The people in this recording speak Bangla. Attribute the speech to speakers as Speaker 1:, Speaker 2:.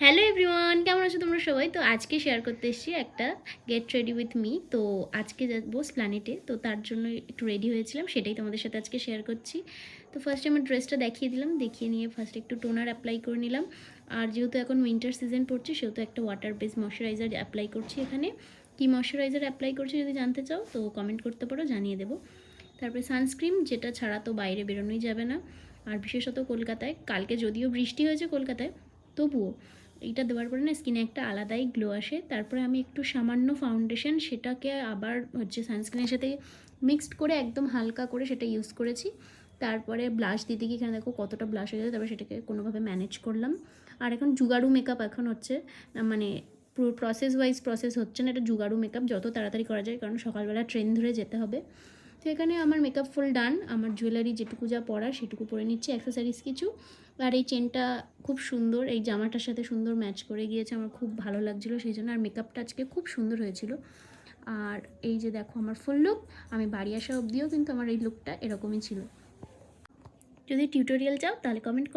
Speaker 1: হ্যালো এভরিওয়ান, কেমন আছো তোমরা সবাই? তো আজকে শেয়ার করতে এসেছি একটা গেট রেডি উইথ মি। তো আজকে যাবো প্ল্যানেটে, তো তার জন্য একটু রেডি হয়েছিলাম, সেটাই তোমাদের সাথে আজকে শেয়ার করছি। তো ফার্স্টে আমার ড্রেসটা দেখিয়ে দিলাম, দেখিয়ে নিয়ে ফার্স্ট একটু টোনার অ্যাপ্লাই করে নিলাম। আর যেহেতু এখন উইন্টার সিজন পড়ছে, সেহেতু একটা ওয়াটার বেস ময়শ্চারাইজার অ্যাপ্লাই করছি এখানে। কী ময়শ্চারাইজার অ্যাপ্লাই করছি যদি জানতে চাও তো কমেন্ট করতে পারো, জানিয়ে দেবো। তারপরে সানস্ক্রিন, যেটা ছাড়া তো বাইরে বেরোনোই যাবে না। আর বিশেষত কলকাতায় কালকে যদিও বৃষ্টি হয়েছে কলকাতায়, তবুও এইটা দেওয়ার পরে না স্কিনে একটা আলাদাই গ্লো আসে। তারপরে আমি একটু সামান্য ফাউন্ডেশন, সেটাকে আবার সানস্ক্রিনের সাথে মিক্সড করে একদম হালকা করে সেটা ইউজ করেছি। তারপরে ব্লাশ দিতে গিয়ে এখানে দেখো কতটা ব্লাশ হয়ে যায়, তারপরে সেটাকে কোনোভাবে ম্যানেজ করলাম। আর এখন জুগাড়ু মেকআপ এখন হচ্ছে, মানে পুরো প্রসেস হচ্ছে না, এটা জুগাড়ু মেকআপ, যত তাড়াতাড়ি করা যায়, কারণ সকালবেলা ট্রেন ধরে যেতে হবে। তো এখানে আমার মেকআপ ফুল ডান, আমার জুয়েলারি যেটুকু যা পরা সেটুকু পরে নিচ্ছি, অ্যাক্সেসরিজ কিছু। আর এই চেনটা খুব সুন্দর, এই জামাটার সাথে সুন্দর ম্যাচ করে গিয়েছে, আমার খুব ভালো লাগছিলো সেই জন্য। আর মেকআপটা আজকে খুব সুন্দর হয়েছিল। আর এই যে দেখো আমার ফুল লুক, আমি বাড়ি আসা অবধিও কিন্তু আমার এই লুকটা এরকমই ছিল। যদি টিউটোরিয়াল চাও তাহলে কমেন্ট